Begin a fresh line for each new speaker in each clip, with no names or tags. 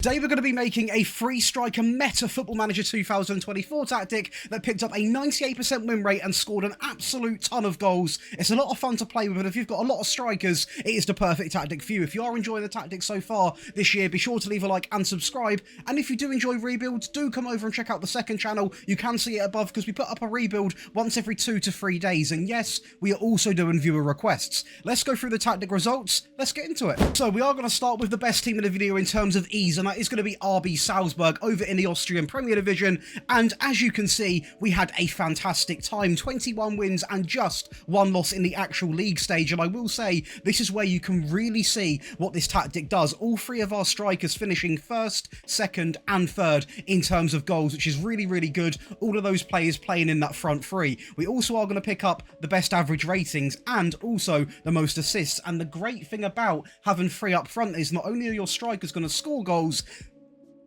Today we're going to be making a free striker meta Football Manager 2024 tactic that picked up a 98% win rate and scored an absolute ton of goals. It's a lot of fun to play with, and if you've got a lot of strikers, it is the perfect tactic for you. If you are enjoying the tactic so far this year, be sure to leave a like and subscribe. And if you do enjoy rebuilds, do come over and check out the second channel. You can see it above because we put up a rebuild once every 2 to 3 days. And yes, we are also doing viewer requests. Let's go through the tactic results. Let's get into it. So we are going to start with the best team in the video in terms of ease, and that is going to be RB Salzburg over in the Austrian Premier Division. And as you can see, we had a fantastic time, 21 wins and just 1 loss in the actual league stage. And I will say, this is where you can really see what this tactic does. All 3 of our strikers finishing first, second and third in terms of goals, which is really, really good. All of those players playing in that front 3. We also are going to pick up the best average ratings and also the most assists. And the great thing about having 3 up front is not only are your strikers going to score goals,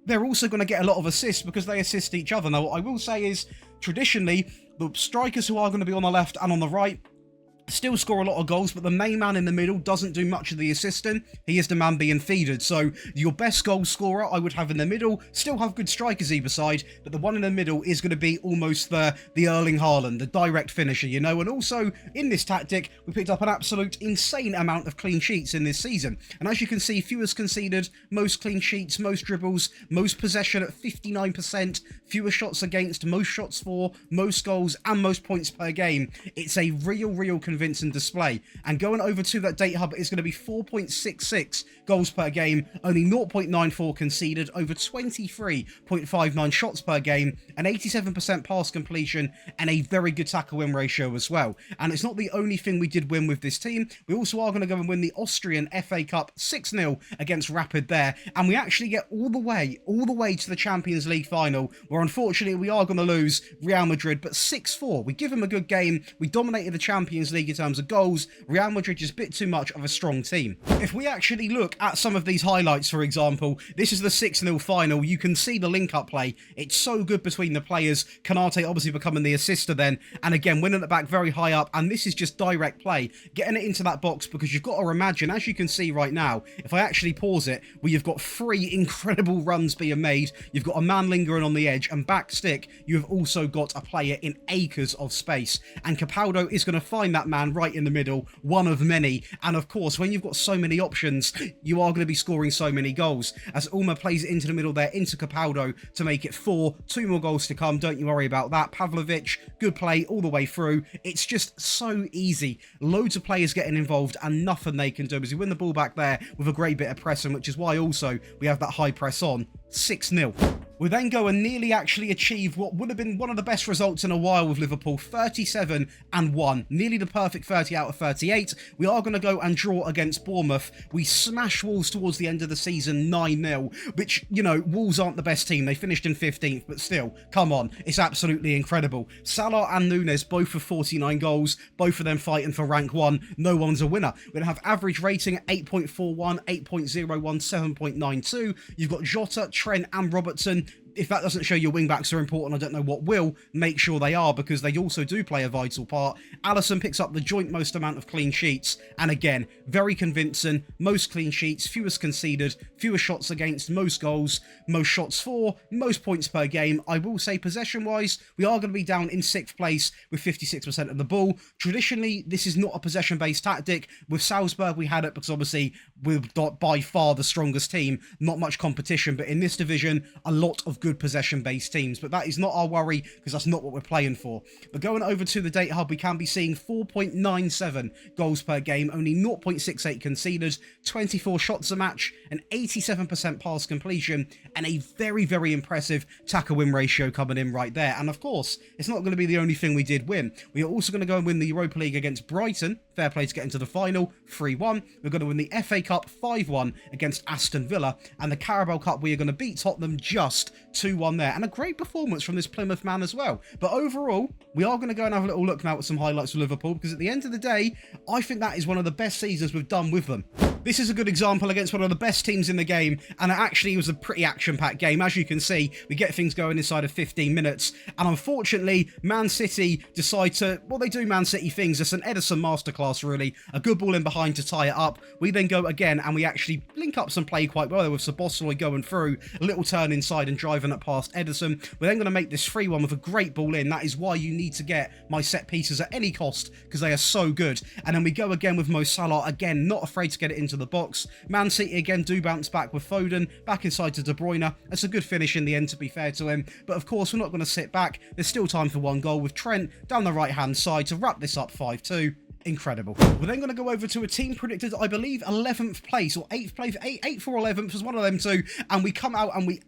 they're also going to get a lot of assists because they assist each other. Now, what I will say is, traditionally, the strikers who are going to be on the left and on the right still score a lot of goals, but the main man in the middle doesn't do much of the assisting. He is the man being feeded. So your best goal scorer I would have in the middle, still have good strikers either side, but the one in the middle is going to be almost the Erling Haaland, the direct finisher, you know. And also in this tactic, we picked up an absolute insane amount of clean sheets in this season. And as you can see, fewest conceded, most clean sheets, most dribbles, most possession at 59%, fewer shots against, most shots for, most goals and most points per game. It's a real convincing display. And going over to that data hub is going to be 4.66 goals per game, only 0.94 conceded, over 23.59 shots per game, an 87% pass completion and a very good tackle win ratio as well. And it's not the only thing we did win with this team. We also are going to go and win the Austrian FA Cup 6-0 against Rapid there, and we actually get all the way to the Champions League final, where unfortunately we are going to lose Real Madrid, but 6-4. We give them a good game. We dominated the Champions League in terms of goals. Real Madrid is a bit too much of a strong team. If we actually look at some of these highlights, for example, this is the 6-0 final. You can see the link-up play. It's so good between the players. Kanate obviously becoming the assister then, and again winning it back very high up, and this is just direct play, getting it into that box, because you've got to imagine, as you can see right now, if I actually pause it, where you've got 3 incredible runs being made, you've got a man lingering on the edge, and back stick, you have also got a player in acres of space, and Capaldo is going to find that man right in the middle, one of many. And of course, when you've got so many options, you are going to be scoring so many goals, as Ulmer plays it into the middle there into Capaldo to make it 4. 2 more goals to come, don't you worry about that. Pavlovic, good play all the way through. It's just so easy. Loads of players getting involved and nothing they can do, as we win the ball back there with a great bit of pressing, which is why also we have that high press on. 6-0. We then go and nearly actually achieve what would have been one of the best results in a while with Liverpool, 37-1, nearly the perfect 30 out of 38. We are going to go and draw against Bournemouth. We smash Wolves towards the end of the season 9-0, which, you know, Wolves aren't the best team. They finished in 15th, but still, come on, it's absolutely incredible. Salah and Nunes both with 49 goals, both of them fighting for rank 1. No one's a winner. We're going to have average rating at 8.41, 8.01, 7.92. You've got Jota, Trent and Robertson. If that doesn't show your wing-backs are important, I don't know what will. Make sure they are, because they also do play a vital part. Alisson picks up the joint most amount of clean sheets, and again, very convincing. Most clean sheets, fewest conceded, fewer shots against, most goals, most shots for, most points per game. I will say, possession-wise, we are going to be down in 6th place with 56% of the ball. Traditionally, this is not a possession-based tactic. With Salzburg, we had it because obviously we're by far the strongest team. Not much competition, but in this division, a lot of good possession-based teams, but that is not our worry, because that's not what we're playing for. But going over to the data hub, we can be seeing 4.97 goals per game, only 0.68 conceded, 24 shots a match, an 87% pass completion, and a very impressive tackle win ratio coming in right there. And of course, it's not going to be the only thing we did win. We are also going to go and win the Europa League against Brighton. Fair play to get into the final, 3-1. We're going to win the FA Cup 5-1 against Aston Villa, and the Carabao Cup we are going to beat Tottenham just 2-1 there, and a great performance from this Plymouth man as well. But overall, we are going to go and have a little look now at some highlights of Liverpool, because at the end of the day, I think that is one of the best seasons we've done with them. This is a good example against one of the best teams in the game, and it actually was a pretty action-packed game. As you can see, we get things going inside of 15 minutes, and unfortunately, Man City decide to, well, they do Man City things. It's an Ederson masterclass, really. A good ball in behind to tie it up. We then go again, and we actually link up some play quite well with Szoboszlai going through, a little turn inside and driving it past Ederson. We're then going to make this 3-1 with a great ball in. That is why you need to get my set pieces at any cost, because they are so good. And then we go again with Mo Salah, again, not afraid to get it into the box. Man City again do bounce back with Foden, back inside to De Bruyne. It's a good finish in the end, to be fair to him. But of course, we're not going to sit back. There's still time for one goal with Trent down the right-hand side to wrap this up 5-2. Incredible. We're then going to go over to a team predicted, I believe, 11th place or 8th place, 8th or 11th was one of them two, and we come out and we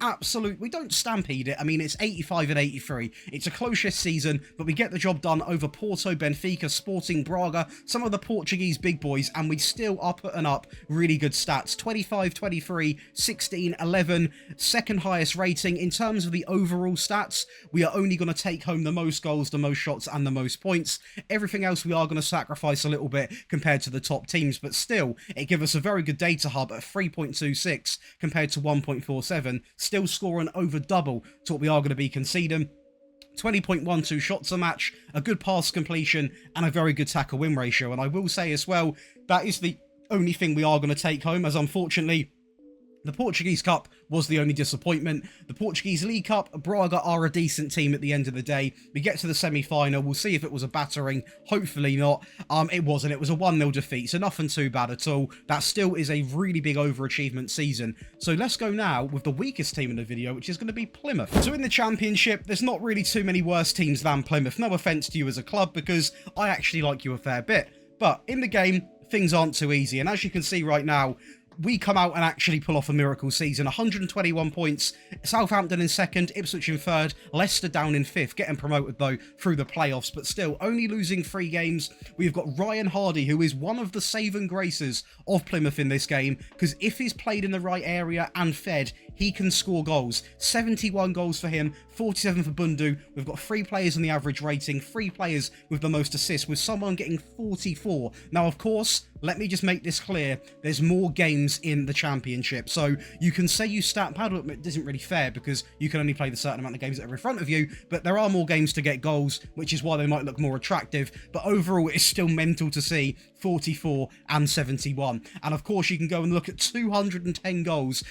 don't stampede it. I mean, it's 85 and 83. It's a close season, but we get the job done over Porto, Benfica, Sporting, Braga, some of the Portuguese big boys, and we still are putting up really good stats. 25, 23, 16, 11, second highest rating. In terms of the overall stats, we are only going to take home the most goals, the most shots, and the most points. Everything else we are going to sacrifice a little bit compared to the top teams, but still it gives us a very good data hub at 3.26 compared to 1.47, still scoring over double to what we are going to be conceding. 20.12 shots a match, a good pass completion, and a very good tackle win ratio. And I will say as well, that is the only thing we are going to take home, as unfortunately the Portuguese Cup was the only disappointment. The Portuguese League Cup, Braga are a decent team at the end of the day. We get to the semi-final. We'll see if it was a battering. Hopefully not. It wasn't. It was a 1-0 defeat, so nothing too bad at all. That still is a really big overachievement season. So let's go now with the weakest team in the video, which is going to be Plymouth. So in the Championship, there's not really too many worse teams than Plymouth. No offence to you as a club, because I actually like you a fair bit. But in the game, things aren't too easy. And as you can see right now, we come out and actually pull off a miracle season. 121 points, Southampton in second, Ipswich in third, Leicester down in fifth, getting promoted though through the playoffs, but still only losing 3 games. We've got Ryan Hardy, who is one of the saving graces of Plymouth in this game, because if he's played in the right area and fed, he can score goals. 71 goals for him, 47 for Bundu. We've got 3 players on the average rating, 3 players with the most assists, with someone getting 44. Now, of course, let me just make this clear, there's more games in the Championship, so you can say you stat pad, it isn't really fair because you can only play the certain amount of games that are in front of you, but there are more games to get goals, which is why they might look more attractive. But overall, it's still mental to see 44 and 71. And of course, you can go and look at 210 goals.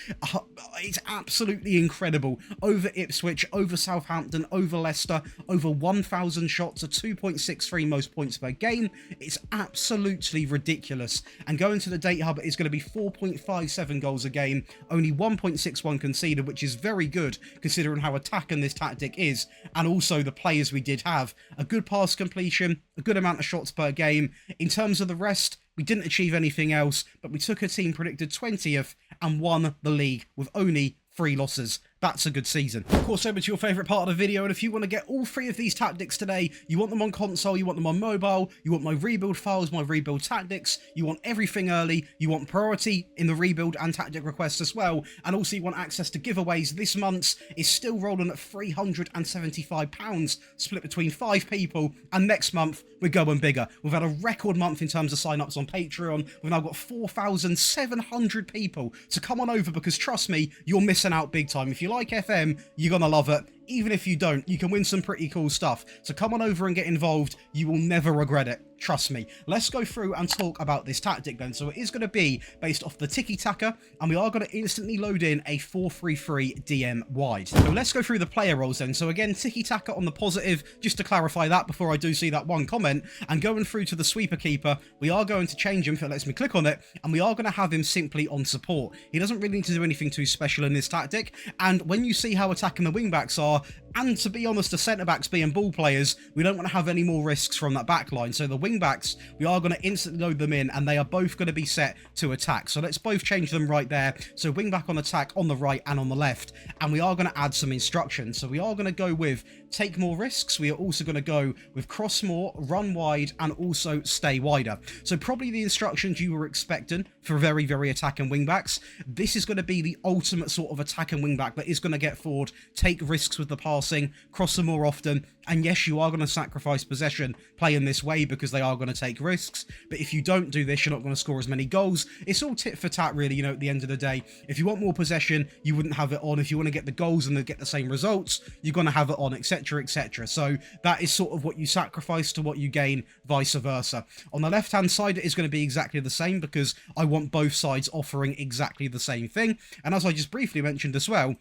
It's absolutely incredible. Over Ipswich, over Southampton, over Leicester, over 1,000 shots, a 2.63 most points per game. It's absolutely ridiculous. And going to the data hub, it's going to be 4.57 goals a game, only 1.61 conceded, which is very good considering how attacking this tactic is, and also the players we did have. A good pass completion, a good amount of shots per game. In terms of the rest, we didn't achieve anything else, but we took a team predicted 20th and won the league with only 3 losses. That's a good season. Of course, over to your favourite part of the video, and if you want to get all 3 of these tactics today, you want them on console, you want them on mobile, you want my rebuild files, my rebuild tactics, you want everything early, you want priority in the rebuild and tactic requests as well, and also you want access to giveaways. This month's is still rolling at £375, split between 5 people, and next month we're going bigger. We've had a record month in terms of sign-ups on Patreon. We've now got 4,700 people, so come on over, because trust me, you're missing out big time. If you like FM, you're gonna love it. Even if you don't, you can win some pretty cool stuff. So come on over and get involved. You will never regret it. Trust me. Let's go through and talk about this tactic then. So it is going to be based off the tiki-taka, and we are going to instantly load in a 4-3-3 DM wide. So let's go through the player roles then. So again, tiki-taka on the positive, just to clarify that before I do see that one comment. And going through to the sweeper keeper, we are going to change him if it lets me click on it, and we are going to have him simply on support. He doesn't really need to do anything too special in this tactic, and when you see how attacking the wingbacks are, and to be honest, the centre-backs being ball players, we don't want to have any more risks from that back line. So the wing-backs, we are going to instantly load them in, and they are both going to be set to attack. So let's both change them right there. So wing-back on attack on the right and on the left. And we are going to add some instructions. So we are going to go with take more risks. We are also going to go with cross more, run wide, and also stay wider. So probably the instructions you were expecting for very, very attacking wing-backs. This is going to be the ultimate sort of attacking wing-back that is going to get forward, take risks with the pass passing, cross them more often. And yes, you are going to sacrifice possession playing this way because they are going to take risks. But if you don't do this, you're not going to score as many goals. It's all tit for tat, really, you know, at the end of the day. If you want more possession, you wouldn't have it on. If you want to get the goals and get the same results, you're going to have it on, etc., etc. So that is sort of what you sacrifice to what you gain, vice versa. On the left-hand side, it is going to be exactly the same because I want both sides offering exactly the same thing. And as I just briefly mentioned as well,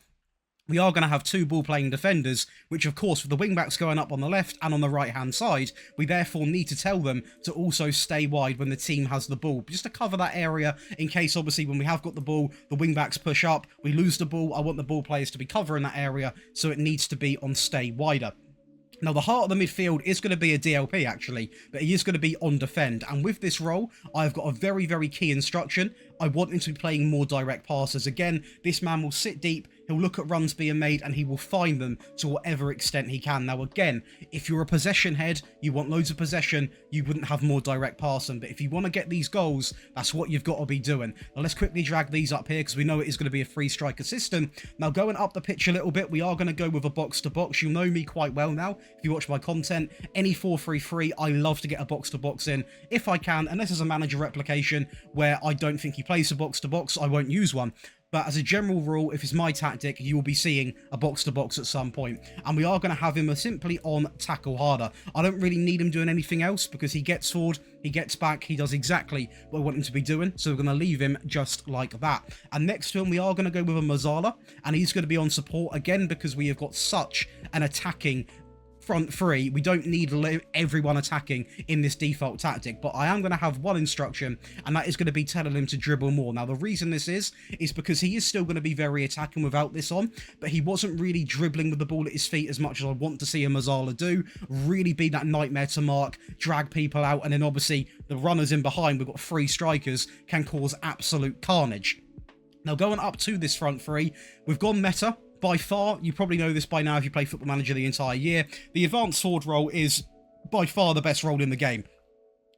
we are going to have two ball-playing defenders, which, of course, with the wing-backs going up on the left and on the right-hand side, we therefore need to tell them to also stay wide when the team has the ball, just to cover that area in case, obviously, when we have got the ball, the wing-backs push up, we lose the ball. I want the ball players to be covering that area, so it needs to be on stay wider. Now, the heart of the midfield is going to be a DLP, actually, but he is going to be on defend. And with this role, I've got a very, very key instruction. I want him to be playing more direct passes. Again, this man will sit deep, he'll look at runs being made, and he will find them to whatever extent he can. Now, again, if you're a possession head, you want loads of possession, you wouldn't have more direct passing. But if you want to get these goals, that's what you've got to be doing. Now, let's quickly drag these up here because we know it is going to be a free striker system. Now, going up the pitch a little bit, we are going to go with a box-to-box. You'll know me quite well now if you watch my content. Any 4-3-3, I love to get a box-to-box in if I can, unless there's a manager replication where I don't think he plays a box-to-box, I won't use one. But as a general rule, if it's my tactic, you will be seeing a box-to-box at some point. And we are going to have him simply on tackle harder. I don't really need him doing anything else because he gets forward, he gets back, he does exactly what I want him to be doing. So we're going to leave him just like that. And next to him, we are going to go with a Mazzala. And he's going to be on support again because we have got such an attacking front three. We don't need everyone attacking in this default tactic, but I am going to have one instruction, and that is going to be telling him to dribble more. Now, the reason this is because he is still going to be very attacking without this on, but he wasn't really dribbling with the ball at his feet as much as I want to see a Mazzala do. Really be that nightmare to mark, drag people out, and then obviously the runners in behind, we've got three strikers, can cause absolute carnage. Now, going up to this front three, we've gone meta. By far, you probably know this by now if you play Football Manager the entire year, the advanced forward role is by far the best role in the game.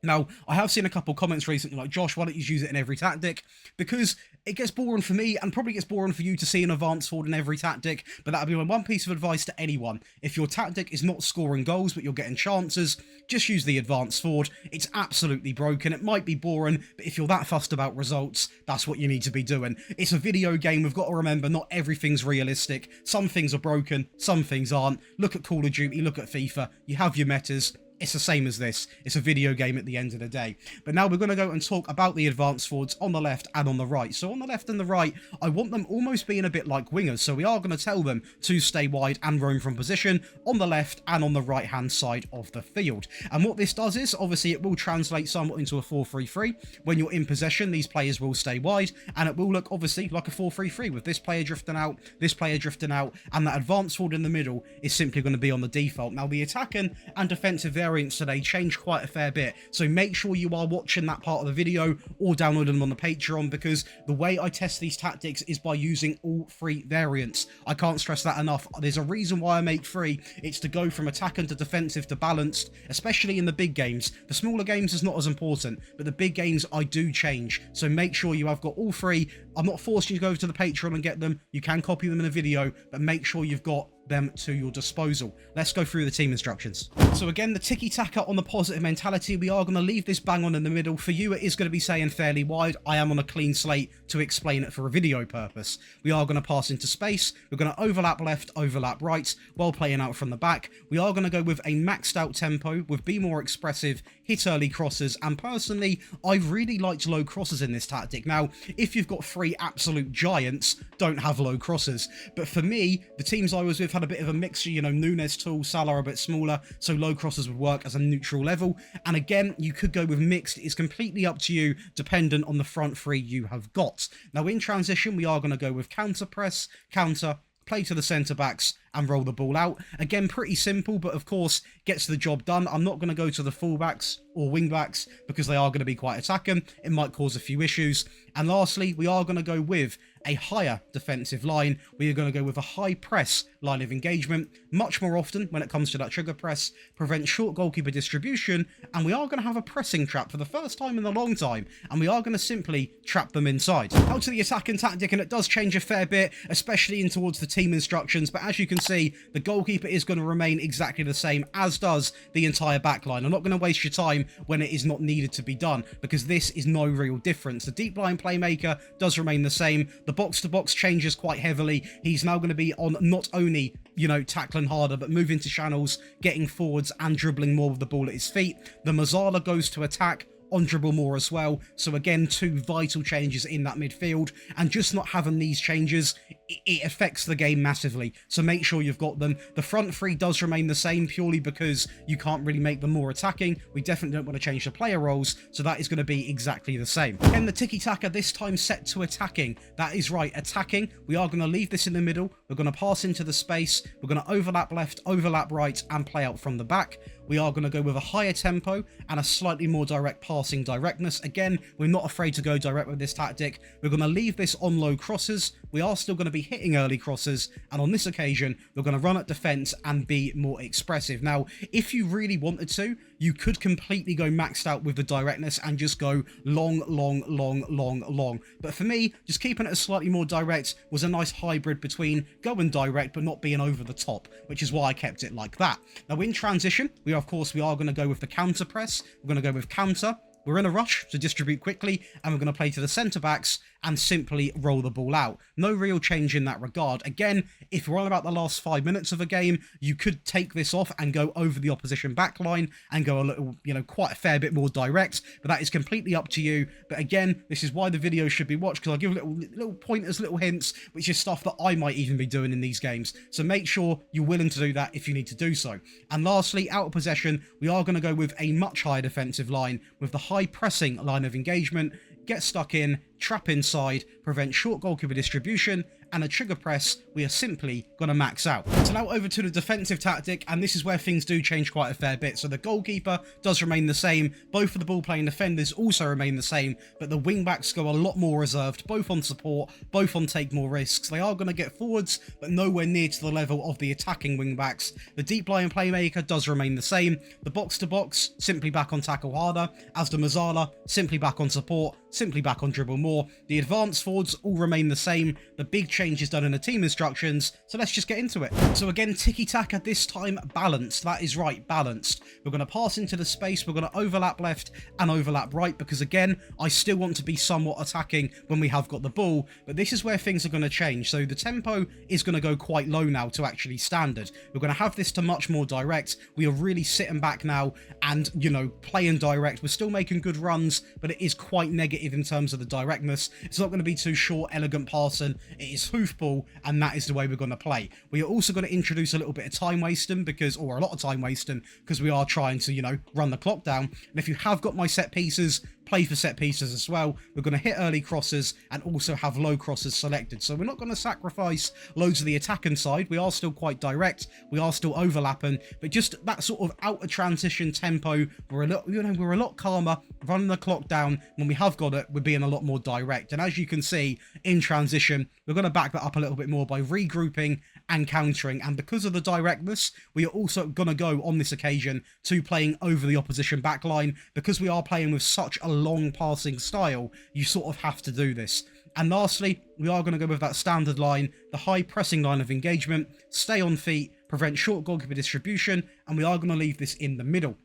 Now, I have seen a couple comments recently like, Josh, why don't you use it in every tactic? Because it gets boring for me and probably gets boring for you to see an advanced forward in every tactic, but that would be my one piece of advice to anyone. If your tactic is not scoring goals, but you're getting chances, just use the advanced forward. It's absolutely broken. It might be boring, but if you're that fussed about results, that's what you need to be doing. It's a video game. We've got to remember not everything's realistic. Some things are broken, some things aren't. Look at Call of Duty, look at FIFA. You have your metas. It's the same as this. It's a video game at the end of the day. But now we're going to go and talk about the advanced forwards on the left and on the right. So on the left and the right, I want them almost being a bit like wingers. So we are going to tell them to stay wide and roam from position on the left and on the right-hand side of the field. And what this does is, obviously, it will translate somewhat into a 4-3-3. When you're in possession, these players will stay wide, and it will look, obviously, like a 4-3-3 with this player drifting out, and that advanced forward in the middle is simply going to be on the default. Now, the attacking and defensive variants today change quite a fair bit, so make sure you are watching that part of the video or downloading them on the Patreon, because the way I test these tactics is by using all three variants. I can't stress that enough. There's a reason why I make three. It's to go from attacking to defensive to balanced, especially in the big games. The smaller games is not as important, but the big games I do change, so make sure you have got all three. I'm not forcing you to go over to the Patreon and get them. You can copy them in a video, but make sure you've got them to your disposal. Let's go through the team instructions. So again, the tiki-taka on the positive mentality, we are going to leave this bang on in the middle. For you, it is going to be saying fairly wide. I am on a clean slate to explain it for a video purpose. We are going to pass into space. We're going to overlap left, overlap right, while playing out from the back. We are going to go with a maxed out tempo, with be more expressive, hit early crosses, and personally, I really liked low crosses in this tactic. Now, if you've got three absolute giants, don't have low crosses. But for me, the teams I was with had a bit of a mixture, you know, Nunes, Tool, Salah a bit smaller, so low crosses would work as a neutral level. And again, you could go with mixed. It's completely up to you, dependent on the front three you have got. Now, in transition, we are going to go with counter press, counter, play to the centre backs, and roll the ball out. Again, pretty simple, but of course, gets the job done. I'm not going to go to the fullbacks or wingbacks because they are going to be quite attacking. It might cause a few issues. And lastly, we are going to go with a higher defensive line. We are going to go with a high press line of engagement, much more often when it comes to that trigger press, prevent short goalkeeper distribution, and we are going to have a pressing trap for the first time in a long time, and we are going to simply trap them inside. Out to the attacking tactic, and it does change a fair bit, especially in towards the team instructions, but as you can see, the goalkeeper is going to remain exactly the same, as does the entire backline. I'm not going to waste your time when it is not needed to be done, because this is no real difference. The deep line playmaker does remain the same. The box-to-box changes quite heavily. He's now going to be on not only, you know, tackling harder, but moving to channels, getting forwards and dribbling more with the ball at his feet. The Mazzala goes to attack, on dribble more as well. So again, two vital changes in that midfield, and just not having these changes, it affects the game massively. So make sure you've got them. The front three does remain the same purely because you can't really make them more attacking. We definitely don't want to change the player roles, so that is going to be exactly the same. Again, the tiki-taka this time set to attacking. That is right, attacking. We are going to leave this in the middle. We're going to pass into the space. We're going to overlap left, overlap right, and play out from the back. We are going to go with a higher tempo and a slightly more direct passing directness. Again, we're not afraid to go direct with this tactic. We're going to leave this on low crosses. We are still going to be hitting early crosses, and on this occasion, we're going to run at defence and be more expressive. Now, if you really wanted to, you could completely go maxed out with the directness and just go long, long, long, long, long. But for me, just keeping it a slightly more direct was a nice hybrid between going direct but not being over the top, which is why I kept it like that. Now, in transition, we are going to go with the counter press. We're going to go with counter. We're in a rush to distribute quickly, and we're going to play to the centre-backs and simply roll the ball out. No real change in that regard. Again, if we're on about the last 5 minutes of a game, you could take this off and go over the opposition backline and go a little, you know, quite a fair bit more direct, but that is completely up to you. But again, this is why the video should be watched, because I'll give little pointers, little hints, which is stuff that I might even be doing in these games. So make sure you're willing to do that if you need to do so. And lastly, out of possession, we are going to go with a much higher defensive line with the high pressing line of engagement. Get stuck in, trap inside, prevent short goalkeeper distribution, and a trigger press we are simply going to max out. So now over to the defensive tactic, and this is where things do change quite a fair bit. So the goalkeeper does remain the same, both of the ball playing defenders also remain the same, but the wing backs go a lot more reserved, both on support, both on take more risks. They are going to get forwards, but nowhere near to the level of the attacking wing backs. The deep line playmaker does remain the same. The box to box simply back on tackle harder, as the Mazzala simply back on support, simply back on dribble more. The advanced forwards all remain the same. The big change is done in the team instructions, so let's just get into it. So again, tiki-taka this time balanced. That is right, balanced. We're going to pass into the space. We're going to overlap left and overlap right, because again, I still want to be somewhat attacking when we have got the ball, but this is where things are going to change. So the tempo is going to go quite low now to actually standard. We're going to have this to much more direct. We are really sitting back now and, you know, playing direct. We're still making good runs, but it is quite negative in terms of the directness. It's not going to be too short, elegant passing. It is hoofball, and that is the way we're going to play. We are also going to introduce a little bit of time wasting, or a lot of time wasting, because we are trying to, you know, run the clock down. And if you have got my set pieces, play for set pieces as well. We're going to hit early crosses and also have low crosses selected. So we're not going to sacrifice loads of the attacking side. We are still quite direct. We are still overlapping, but just that sort of outer transition tempo. We're a lot calmer, running the clock down. When we have got it, we're being a lot more direct. And as you can see in transition, we're going to back that up a little bit more by regrouping and countering. And because of the directness, we are also going to go on this occasion to playing over the opposition backline. Because we are playing with such a long passing style, you sort of have to do this. And lastly, we are going to go with that standard line, the high pressing line of engagement, stay on feet, prevent short goalkeeper distribution, and we are going to leave this in the middle.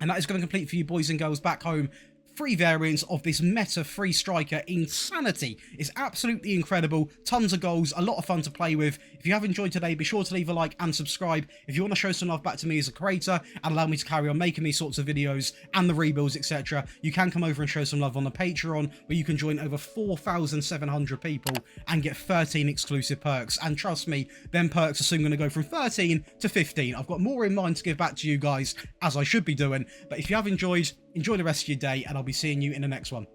And that is going to complete for you boys and girls back home 3 variants of this meta free striker insanity. It's absolutely incredible. Tons of goals, a lot of fun to play with. If you have enjoyed today, be sure to leave a like and subscribe. If you want to show some love back to me as a creator and allow me to carry on making these sorts of videos and the rebuilds, etc., you can come over and show some love on the Patreon, where you can join over 4,700 people and get 13 exclusive perks. And trust me, them perks are soon going to go from 13 to 15. I've got more in mind to give back to you guys, as I should be doing. But if you have enjoyed, enjoy the rest of your day, and I'll be seeing you in the next one.